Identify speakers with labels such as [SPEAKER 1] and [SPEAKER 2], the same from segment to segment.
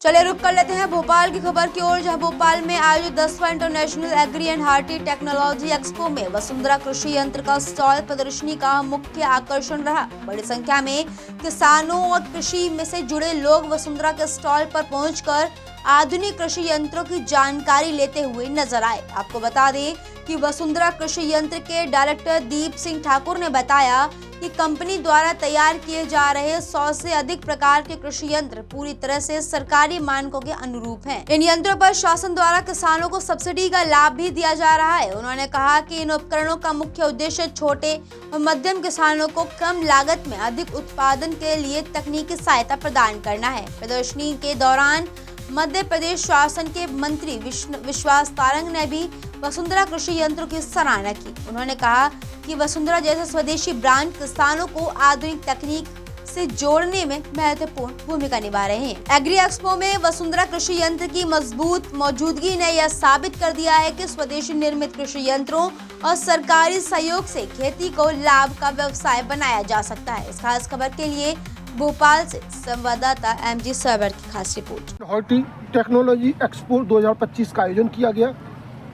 [SPEAKER 1] चलिए रुक कर लेते हैं भोपाल की खबर की ओर, जहां भोपाल में आयोजित 10वां international agri and horti technology expo में वसुंधरा कृषि यंत्र का स्टॉल प्रदर्शनी का मुख्य आकर्षण रहा। बड़ी संख्या में किसानों और कृषि में से जुड़े लोग वसुंधरा के स्टॉल पर पहुंचकर आधुनिक कृषि यंत्रों की जानकारी लेते हुए नजर आए। आपको बता दें कि वसुंधरा कृषि यंत्र के डायरेक्टर दीप सिंह ठाकुर ने बताया कि कंपनी द्वारा तैयार किए जा रहे 100 से अधिक प्रकार के कृषि यंत्र पूरी तरह से सरकारी मानकों के अनुरूप हैं। इन यंत्रों पर शासन द्वारा किसानों को सब्सिडी का लाभ भी दिया जा रहा है। उन्होंने कहा कि इन उपकरणों का मुख्य उद्देश्य छोटे और मध्यम किसानों को कम लागत में अधिक उत्पादन के लिए तकनीकी सहायता प्रदान करना है। प्रदर्शनी के दौरान मध्य प्रदेश शासन के मंत्री विश्वास तारंग ने भी वसुंधरा कृषि यंत्रों की सराहना की। उन्होंने कहा कि वसुंधरा जैसे स्वदेशी ब्रांड किसानों को आधुनिक तकनीक से जोड़ने में महत्वपूर्ण भूमिका निभा रहे हैं। एग्री एक्सपो में वसुंधरा कृषि यंत्र की मजबूत मौजूदगी ने यह साबित कर दिया है कि स्वदेशी निर्मित कृषि यंत्रों और सरकारी सहयोग से खेती को लाभ का व्यवसाय बनाया जा सकता है। इस खास खबर के लिए भोपाल से संवाददाता एमजी सर्वर की खास रिपोर्ट।
[SPEAKER 2] हार्टी टेक्नोलॉजी एक्सपो 2025 का आयोजन किया गया।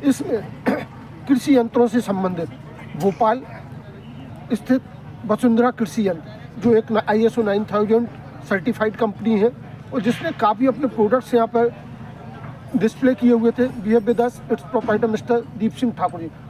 [SPEAKER 2] इसमें कृषि यंत्रों से संबंधित भोपाल स्थित वसुंधरा कृषि यंत्र जो एक ISO 9000 सर्टिफाइड कंपनी है और जिसने काफ़ी अपने प्रोडक्ट्स यहाँ पर डिस्प्ले किए हुए थे। We have with us its proprietor mister Deep Singh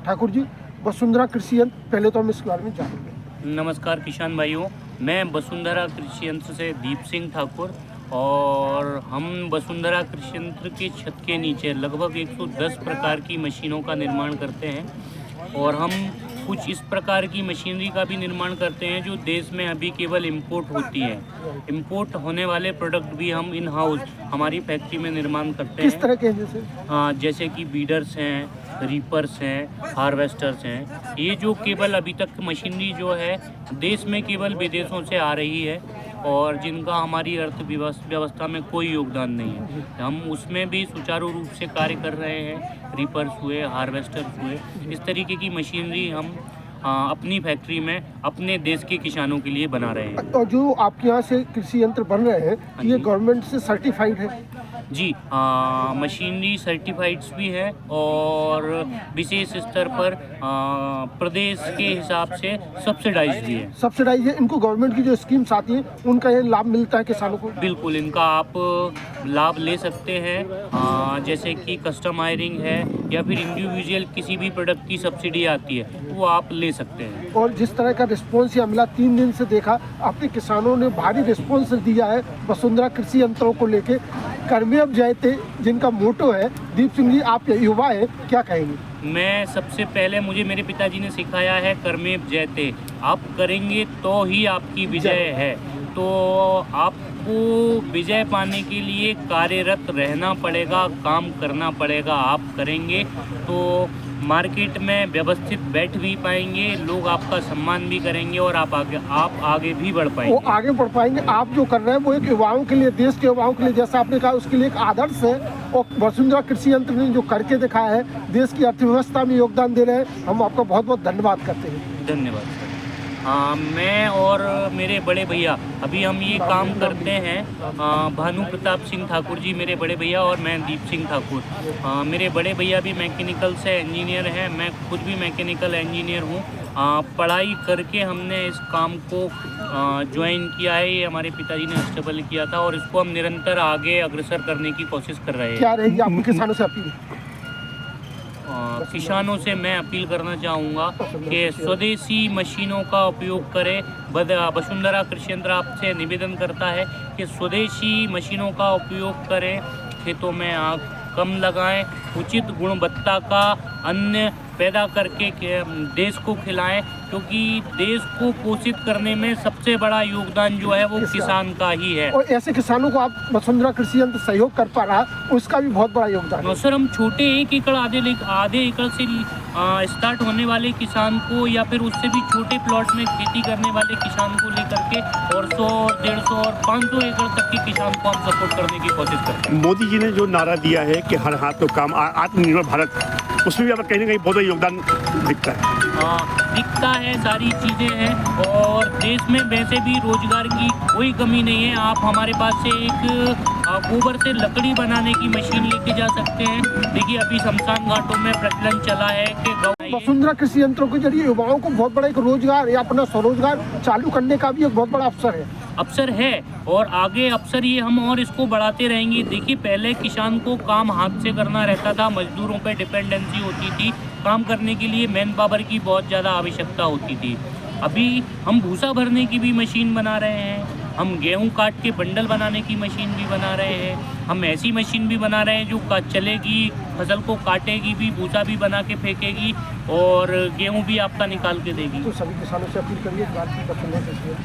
[SPEAKER 2] Thakur ji Vasundhara Krishi Yantra, पहले तो हम इस बारे में जानेंगे।
[SPEAKER 3] नमस्कार किसान भाइयों, मैं वसुंधरा कृषि यंत्र से दीप सिंह ठाकुर और हम वसुंधरा कृषि यंत्र के छत के नीचे लगभग 110 प्रकार की मशीनों का निर्माण करते हैं और हम कुछ इस प्रकार की मशीनरी का भी निर्माण करते हैं जो देश में अभी केवल इंपोर्ट होती है। इंपोर्ट होने वाले प्रोडक्ट भी हम इन हाउस हमारी फैक्ट्री में निर्माण करते हैं।
[SPEAKER 2] किस तरह के जैसे?
[SPEAKER 3] हाँ, जैसे कि बीडर्स हैं, रीपर्स हैं, हार्वेस्टर्स हैं। ये जो केवल अभी तक मशीनरी जो है देश में केवल विदेशों से आ रही है और जिनका हमारी अर्थव्यवस्था में कोई योगदान नहीं है। हम उसमें भी सुचारू रूप से कार्य कर रहे हैं। रीपर्स हुए, हार्वेस्टर्स हुए, इस तरीके की मशीनरी हम अपनी फैक्ट्री में अपने देश के किसानों के लिए बना रहे हैं।
[SPEAKER 2] और जो आपके यहाँ से कृषि यंत्र बन रहे हैं ये गवर्नमेंट से सर्टिफाइड है?
[SPEAKER 3] जी, मशीनरी सर्टिफाइड्स भी है और विशेष स्तर पर प्रदेश के हिसाब से सब्सिडाइज भी है।
[SPEAKER 2] सब्सिडाइज है। इनको गवर्नमेंट की जो स्कीम्स आती हैं उनका ये लाभ मिलता है किसानों को?
[SPEAKER 3] बिल्कुल, इनका आप लाभ ले सकते हैं। जैसे कि कस्टम हायरिंग है या फिर इंडिविजुअल किसी भी प्रोडक्ट की सब्सिडी आती है वो आप ले सकते हैं।
[SPEAKER 2] और जिस तरह का रिस्पॉन्स यहाँ मिला 3 दिन से देखा, आपके किसानों ने भारी रिस्पॉन्स दिया है वसुंधरा कृषि यंत्रों को लेके। कर्मेव जयते जिनका मोटो है। दीप सिंह जी, आप युवा हैं, क्या कहेंगे?
[SPEAKER 3] मैं सबसे पहले मुझे मेरे पिताजी ने सिखाया है कर्मेव जयते, आप करेंगे तो ही आपकी विजय है। तो आपको विजय पाने के लिए कार्यरत रहना पड़ेगा, काम करना पड़ेगा। आप करेंगे तो मार्केट में व्यवस्थित बैठ भी पाएंगे, लोग आपका सम्मान भी करेंगे और आप आगे भी बढ़ पाएंगे।
[SPEAKER 2] वो आगे बढ़ पाएंगे। आप जो कर रहे हैं वो एक युवाओं के लिए, देश के युवाओं के लिए, जैसा आपने कहा, उसके लिए एक आदर्श है। और वसुंधरा कृषि यंत्र ने जो करके दिखाया है, देश की अर्थव्यवस्था में योगदान दे रहे हैं। हम आपका बहुत बहुत धन्यवाद करते हैं।
[SPEAKER 3] धन्यवाद सर। मैं और मेरे बड़े भैया अभी हम ये काम करते हैं। भानु प्रताप सिंह ठाकुर जी मेरे बड़े भैया और मैं दीप सिंह ठाकुर। मेरे बड़े भैया भी मैकेनिकल से इंजीनियर हैं, मैं खुद भी मैकेनिकल इंजीनियर हूँ। पढ़ाई करके हमने इस काम को ज्वाइन किया है। ये हमारे पिताजी ने स्टेबल किया था और इसको हम निरंतर आगे अग्रसर करने की कोशिश कर रहे हैं।
[SPEAKER 2] क्या रहेगी आपके किसानों से अपील?
[SPEAKER 3] किसानों से मैं अपील करना चाहूँगा कि स्वदेशी मशीनों का उपयोग करें। वसुंधरा कृषि यंत्र आपसे निवेदन करता है कि स्वदेशी मशीनों का उपयोग करें, खेतों में आग कम लगाएं, उचित गुणवत्ता का अन्न पैदा करके देश को खिलाएं, क्योंकि देश को पोषित करने में सबसे बड़ा योगदान जो है वो किसान का ही है।
[SPEAKER 2] और ऐसे किसानों को आप वसुंधरा कृषि यंत्र सहयोग कर पा रहा, उसका भी बहुत बड़ा योगदान है।
[SPEAKER 3] सर, हम छोटे 1 एकड़ आधे एकड़ से स्टार्ट होने वाले किसान को या फिर उससे भी छोटे प्लॉट में खेती करने वाले किसान को लेकर के और 100, 150 और 500 एकड़ तक के किसान को हम सपोर्ट करने की कोशिश करते हैं।
[SPEAKER 4] मोदी जी ने जो नारा दिया है कि हर हाथ तो काम, आत्मनिर्भर भारत, उसमें भी हमें कहीं ना कहीं बहुत योगदान दिखता है।
[SPEAKER 3] दिखता है, सारी चीज़ें हैं और देश में वैसे भी रोजगार की कोई कमी नहीं है। आप हमारे पास से एक गोबर से लकड़ी बनाने की मशीन लेके जा सकते हैं। देखिए अभी शमशान घाटों में प्रचलन चला है कि
[SPEAKER 2] वसुंधरा कृषि यंत्रों के जरिए युवाओं को बहुत बड़ा एक रोजगार या अपना स्वरोजगार चालू करने का भी एक बहुत बड़ा अवसर है।
[SPEAKER 3] और आगे अवसर ये हम और इसको बढ़ाते रहेंगे। देखिए पहले किसान को काम हाथ से करना रहता था, मजदूरों पे डिपेंडेंसी होती थी, काम करने के लिए मैन पावर की बहुत ज़्यादा आवश्यकता होती थी। अभी हम भूसा भरने की भी मशीन बना रहे हैं, हम गेहूं काट के बंडल बनाने की मशीन भी बना रहे हैं, हम ऐसी मशीन भी बना रहे हैं जो चलेगी, फसल को काटेगी भी, भूसा भी बना के फेंकेगी और गेहूं भी आपका निकाल के देगी।
[SPEAKER 2] तो सभी किसानों से अपील करिए वसुंधरा कृषि।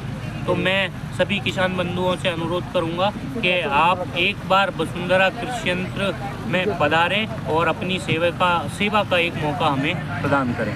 [SPEAKER 3] तो मैं सभी किसान बंधुओं से अनुरोध करूंगा कि आप एक बार वसुंधरा कृषि यंत्र में पधारें और अपनी सेवा का एक मौका हमें प्रदान करें।